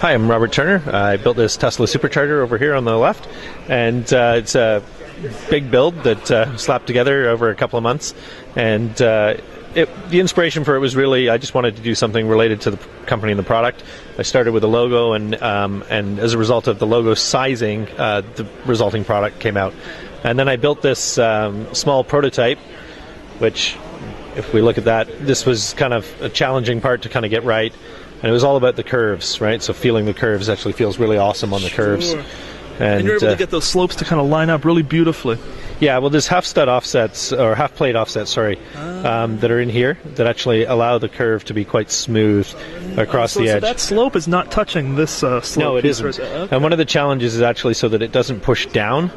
Hi, I'm Robert Turner. I built this Tesla Supercharger over here on the left, and it's a big build that slapped together over a couple of months. And the inspiration for it was really, I just wanted to do something related to the company and the product. I started with a logo, and as a result of the logo sizing, the resulting product came out. And then I built this small prototype, which, if we look at that, this was kind of a challenging part to kind of get right. And it was all about the curves, right? So feeling the curves actually feels really awesome on the curves. And you're able to get those slopes to kind of line up really beautifully. Yeah, well, there's half plate offsets, that are in here that actually allow the curve to be quite smooth across the edge. So that slope is not touching this slope? No, it isn't. Right. Okay. And one of the challenges is actually so that it doesn't push down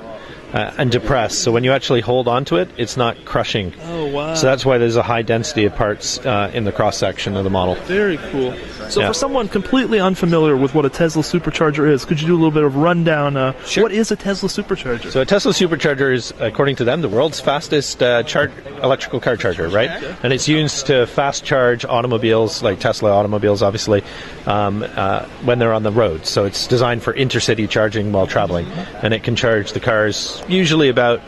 and depress. So when you actually hold onto it, it's not crushing. Oh, wow. So that's why there's a high density of parts in the cross-section of the model. Very cool. So for someone completely unfamiliar with what a Tesla Supercharger is, could you do a little bit of rundown? Sure. What is a Tesla Supercharger? So a Tesla Supercharger is, according to them, the world's fastest electrical car charger, right? Okay. And it's used to fast charge automobiles, like Tesla automobiles, obviously, when they're on the road. So it's designed for intercity charging while traveling. And it can charge the cars usually about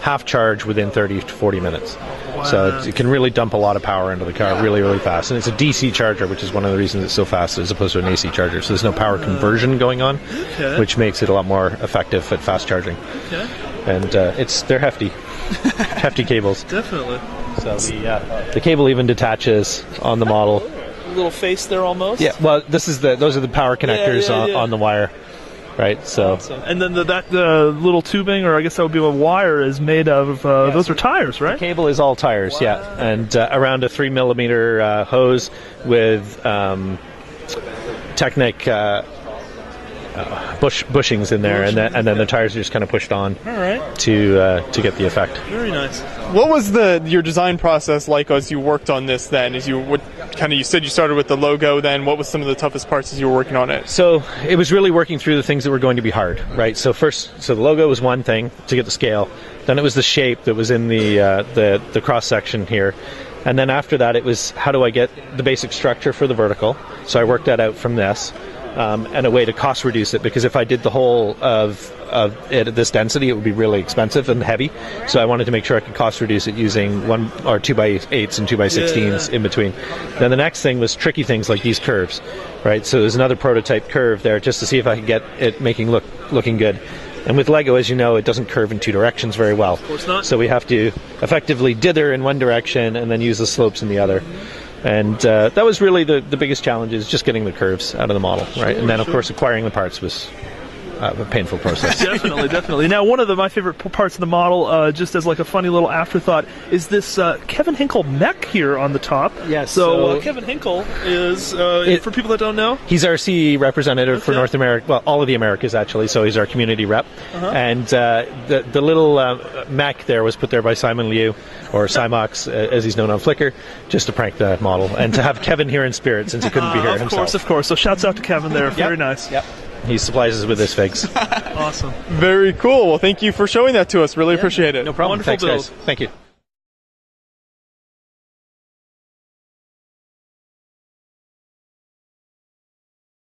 half charge within 30 to 40 minutes. Wow. So it can really dump a lot of power into the car really, really fast. And it's a DC charger, which is one of the reasons it's so fast as opposed to an AC charger. So there's no power conversion going on, which makes it a lot more effective at fast charging. Okay. And they're hefty. Hefty cables. Definitely. So the cable even detaches on the model. A little face there almost? Yeah, well, those are the power connectors on the wire. Right, so and then the little tubing, or I guess that would be a wire, is made of those are tires, right? The cable is all tires, and around a 3 millimeter hose with Technic bushings in there, and then the tires are just kind of pushed on. All right. To get the effect. Very nice. What was your design process like as you worked on this then? You said you started with the logo then. What was some of the toughest parts as you were working on it? So it was really working through the things that were going to be hard, right? So the logo was one thing to get the scale. Then it was the shape that was in the cross section here. And then after that it was, how do I get the basic structure for the vertical? So I worked that out from this. And a way to cost reduce it, because if I did the whole of it at this density, it would be really expensive and heavy. So I wanted to make sure I could cost reduce it using 1 or 2x8s and 2x16s in between. Then the next thing was tricky things like these curves, right? So there's another prototype curve there just to see if I could get it looking good. And with Lego, as you know, it doesn't curve in two directions very well. Of course not. So we have to effectively dither in one direction and then use the slopes in the other. And that was really the biggest challenge, is just getting the curves out of the model, right? And then, of course, acquiring the parts was a painful process. Definitely. Now, one of my favorite parts of the model, just as like a funny little afterthought, is this Kevin Hinkle mech here on the top. Yes. So Kevin Hinkle is, for people that don't know, he's our CE representative for North America, well, all of the Americas actually. So he's our community rep. And the little mech there was put there by Simon Liu, or Cymox, as he's known on Flickr, just to prank the model and to have Kevin here in spirit since he couldn't be here himself. Of course. So shouts out to Kevin there. Very nice. Yep. He supplies us with his figs. Awesome. Very cool. Well, thank you for showing that to us. Really appreciate it. No problem. Wonderful Thanks, guys. Thank you.